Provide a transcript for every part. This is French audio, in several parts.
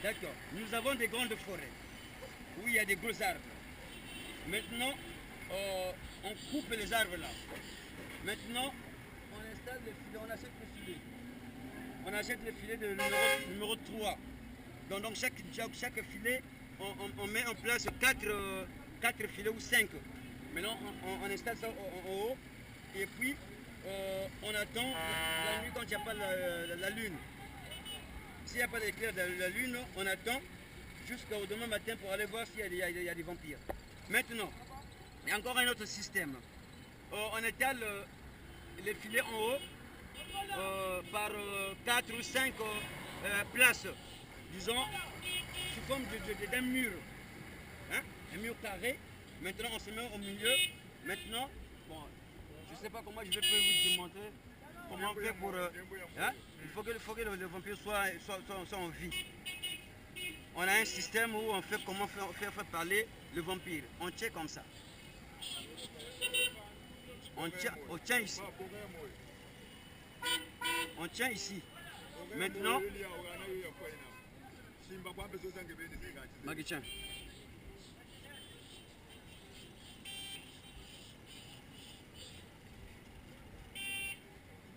D'accord. Nous avons des grandes forêts où il y a des gros arbres. Maintenant, on coupe les arbres là. Maintenant, on installe les filets, on achète les filets. On achète les filets de numéro 3. Donc chaque filet, on met en place 4 filets ou 5. Maintenant, on installe ça en haut. Et puis, on attend la nuit quand il n'y a pas la lune. S'il n'y a pas d'éclair de la lune, on attend jusqu'au demain matin pour aller voir s'il y a des vampires. Maintenant, il y a encore un autre système. On étale les filets en haut par 4 ou 5 places, disons, sous forme d'un mur. Hein? Un mur carré. Maintenant, on se met au milieu. Maintenant, bon, je ne sais pas comment je vais vous démontrer comment on fait pour... hein? Il faut que le vampire soit en vie. On a un système où on fait comment faire parler le vampire. On tient comme ça. On tient ici. On tient ici. Maintenant, Magicien.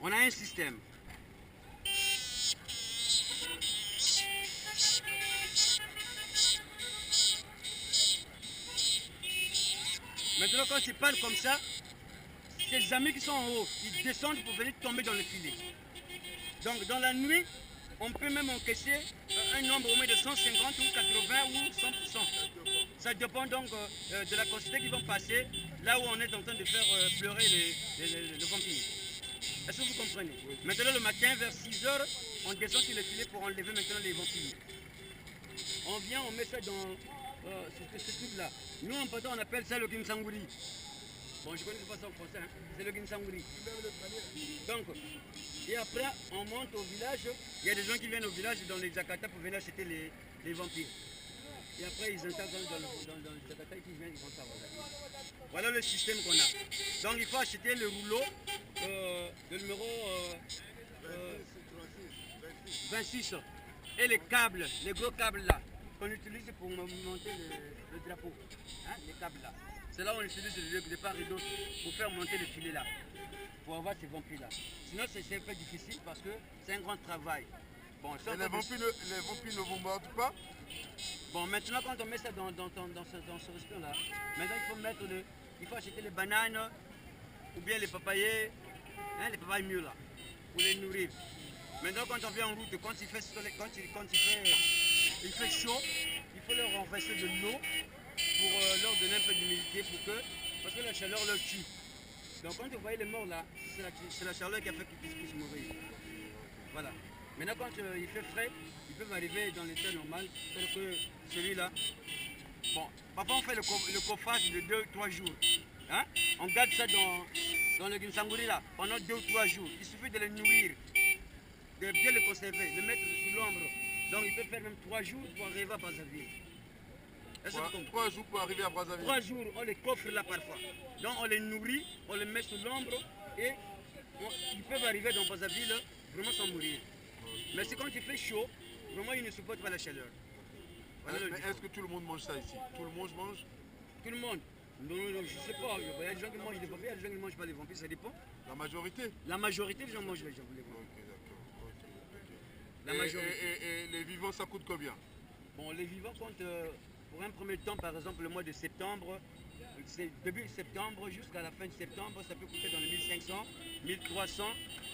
On a un système. Maintenant, quand tu parles comme ça, ces amis qui sont en haut, ils descendent pour venir tomber dans le filet. Donc, dans la nuit, on peut même encaisser un nombre au moins de 150 ou 80 ou 100%. Ça dépend donc de la quantité qui vont passer là où on est en train de faire pleurer le vampire. Est-ce que vous comprenez? Oui. Maintenant, le matin, vers 6 h, on descend sur le filet pour enlever maintenant les vampires. On vient, on met ça dans ce truc-là. Nous, en Pata, on appelle ça le Ginsanguri. Bon, je ne connais pas ça en français, hein. C'est le Ginsanguri. Donc, et après, on monte au village. Il y a des gens qui viennent au village dans les Jakarta pour venir acheter les vampires. Et après, ils installent dans les Jakarta et qui viennent, ils vont ça. Voilà le système qu'on a. Donc, il faut acheter le rouleau, le numéro 26. Et les câbles, les gros câbles là, qu'on utilise pour monter le drapeau. Hein, les câbles là. C'est là où on utilise le part et d'autre pour faire monter le filet là. Pour avoir ces vampires là. Sinon, c'est un peu difficile parce que c'est un grand travail. Bon, les vampires ne vous mordent pas? Bon, maintenant, quand on met ça dans ce restaurant là, maintenant il faut acheter les bananes ou bien les papayers, hein, les papayes mûres là, pour les nourrir. Maintenant, quand on vient en route, quand il fait chaud, il faut leur renverser de l'eau pour leur donner un peu d'humidité parce que la chaleur leur tue. Donc quand vous voyez les morts là, c'est la chaleur qui a fait qu'ils puissent mourir. Voilà. Maintenant quand il fait frais, ils peuvent arriver dans l'état normal, tel que celui-là. Bon, parfois on fait le coffrage de 2-3 jours. Hein? On garde ça dans le Ginsanguri là pendant 2 ou 3 jours. Il suffit de les nourrir, de bien le conserver, de le mettre sous l'ombre. Donc il peut faire même 3 jours pour arriver à Brazzaville. 3 jours pour arriver à Brazzaville. 3 jours, on les coffre là parfois. Donc on les nourrit, on les met sous l'ombre et ils peuvent arriver dans Brazzaville vraiment sans mourir. Mais c'est quand il fait chaud, vraiment ils ne supportent pas la chaleur. Voilà. Mais est-ce que tout le monde mange ça ici? Tout le monde mange? Tout le monde? Non, je ne sais pas. Il y a des gens qui mangent des vampires, il y a des gens qui ne mangent pas les vampires, ça dépend. La majorité? La majorité des gens mangent les vampires. Ok, d'accord. La majorité. Et les vivants, ça coûte combien? Bon, les vivants comptent pour un premier temps, par exemple, le mois de septembre. Début septembre jusqu'à la fin de septembre, ça peut coûter dans les 1500, 1300.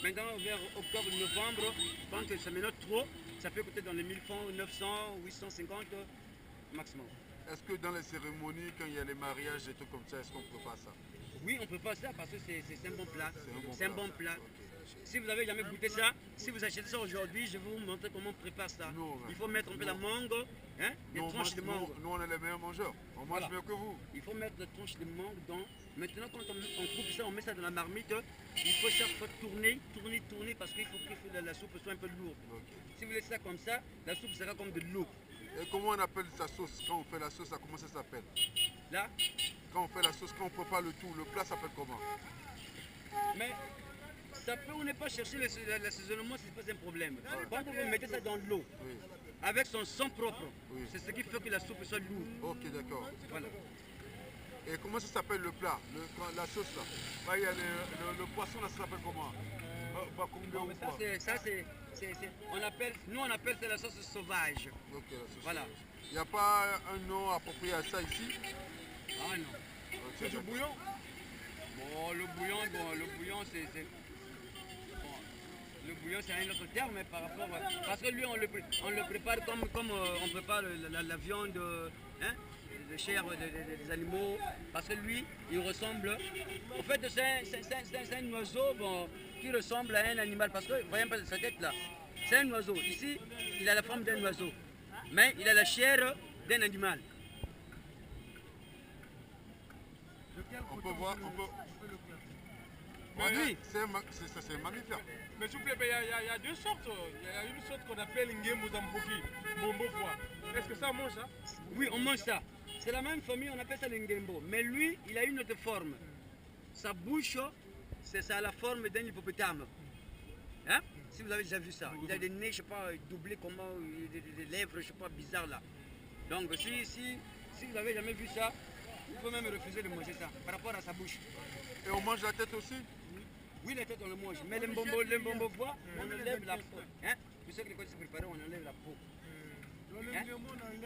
Maintenant, vers octobre, novembre, quand ça me note trop, ça peut coûter dans les 1000 francs, 900, 850 maximum. Est-ce que dans les cérémonies, quand il y a les mariages et tout comme ça, est-ce qu'on peut pas ça? Oui, on peut pas ça parce que c'est un bon plat. C'est un bon plat. Okay. Si vous n'avez jamais goûté ça, si vous achetez ça aujourd'hui, je vais vous montrer comment on prépare ça. Il faut mettre un peu la mangue, hein, des tranches de mangue. Nous, on est les meilleurs mangeurs. On mange mieux que vous. Il faut mettre des tranches de mangue dans. Maintenant, quand on coupe ça, on met ça dans la marmite. Il faut chaque fois tourner parce qu'il faut que la soupe soit un peu lourde. Si vous laissez ça comme ça, la soupe sera comme de l'eau. Et comment on appelle sa sauce? Quand on fait la sauce, comment ça s'appelle? Là? Quand on fait la sauce, quand on prépare le tout, le plat s'appelle comment? Mais ça peut ou ne pas chercher l'assaisonnement, c'est pas un problème. Quand vous mettez ça dans l'eau, Oui. avec son sang propre, Oui. c'est ce qui fait que la soupe soit lourde. Ok, d'accord. Voilà. Et comment ça s'appelle le plat, la sauce là? Bah, il y a le poisson là, ça s'appelle comment? Bakongo Non, ou mais quoi? nous on appelle ça la sauce sauvage. Ok, la sauce. Voilà. Il n'y a pas un nom approprié à ça ici? Ah non. Ok, C'est du d'accord. bouillon? Bon, le bouillon, c'est... Bon, le bouillon, c'est un autre terme, mais par rapport à... Parce que lui, on le prépare comme on prépare la viande, hein, de chair des animaux. Parce que lui, il ressemble... En fait, c'est un oiseau bon, qui ressemble à un animal. Parce que, voyez pas sa tête là. C'est un oiseau. Ici, il a la forme d'un oiseau. Mais il a la chair d'un animal. On peut voir, on peut... Ah oui. C'est un mammifère. Mais s'il vous plaît, il y a deux sortes. Il y a une sorte qu'on appelle Ngemo Zamboki, Bombo Foie. Est-ce que ça mange ça? Oui, on mange ça. C'est la même famille, on appelle ça le ngembo. Mais lui, il a une autre forme. Sa bouche, c'est la forme d'un hippopotame. Hein? Si vous avez déjà vu ça. Il a des nez, je sais pas, doublés, comment, des lèvres, je sais pas, bizarres là. Donc si vous n'avez jamais vu ça, vous pouvez même refuser de manger ça par rapport à sa bouche. Et on mange la tête aussi? Oui, la tête on le mange, mais le bombo bois, on enlève la peau. Hein? Pour ceux qui connaissent se préparer, on enlève la peau. Hein?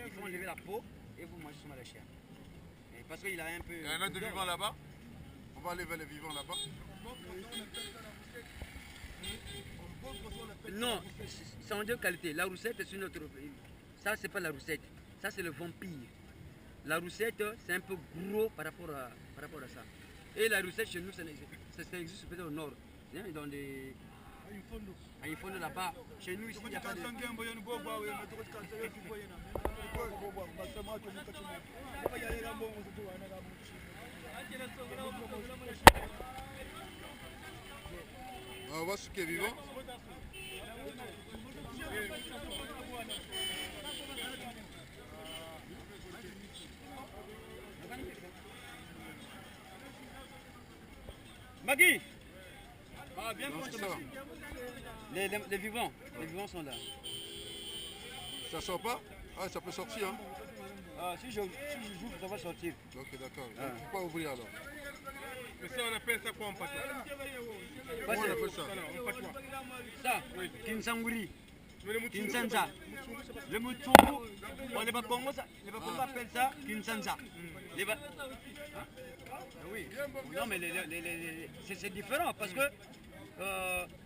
Il faut enlever la peau et vous mangez seulement la chair. Et parce qu'il a un peu... Il y en a de vivants là-bas? On va aller vers les vivants là-bas. Non, c'est en deux qualités. La roussette, c'est une autre. Ça, c'est pas la roussette. Ça, c'est le vampire. La roussette, c'est un peu gros par rapport à ça. Et la roussette, chez nous, ça existe peut-être au nord. Hein, dans des... À Infondo là-bas. Chez nous, ici, il n'y a pas de... On va voir ce qui est vivant. Magui! Ah, bien Non, proche de ça. moi. Les vivants sont là. Ça sort pas? Ah, ça peut sortir, hein? Ah, si j'ouvre, ça va sortir. Ok, d'accord. Il ne faut pas ouvrir alors. Mais ça, on appelle ça quoi en patois? Comment on appelle ça? En patois. Ça, Kinsanguri, Mais le mouton, Kinsanza. Le moutongo, les Bakongo appellent ça Kinsanza. Hein? Ah oui. Non, mais c'est différent parce que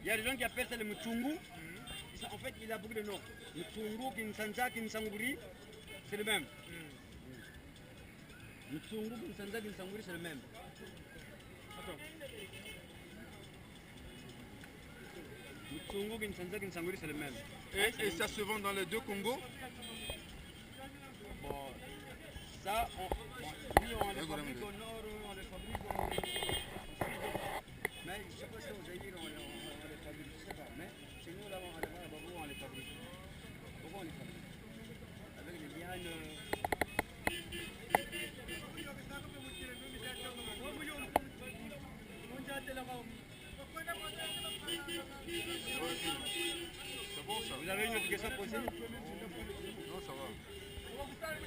il y a des gens qui appellent ça le moutongo. En fait, il a beaucoup de noms. Moutongo, Kinsanza, Kinsanguri, c'est le même. Moutongo, Kinsanza, Kinsanguri, c'est le même. Moutongo, Kinsanza, Kinsanguri, c'est le même. Et ça se vend dans les deux Congos? Bon, ça, oui, on les fabrique au nord, on les fabrique au sud. Mais je ne sais pas si au Zaïre on les fabrique, je ne sais pas. Mais chez nous, là, on les fabrique. Pourquoi on les fabrique? Avec les lianes. C'est bon ça? Vous avez une autre question à poser? Non, ça va.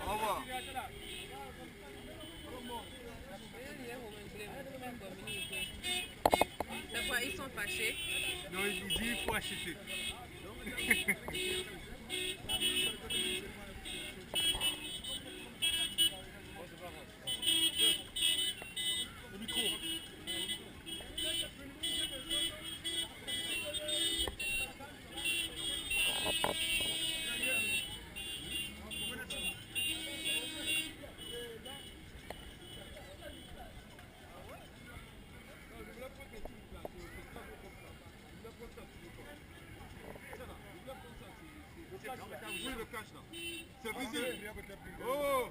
Au revoir. C'est quoi, ils sont fâchés? non, il dit il faut acheter. Le micro. Oui, le cache là. C'est visible. Oh!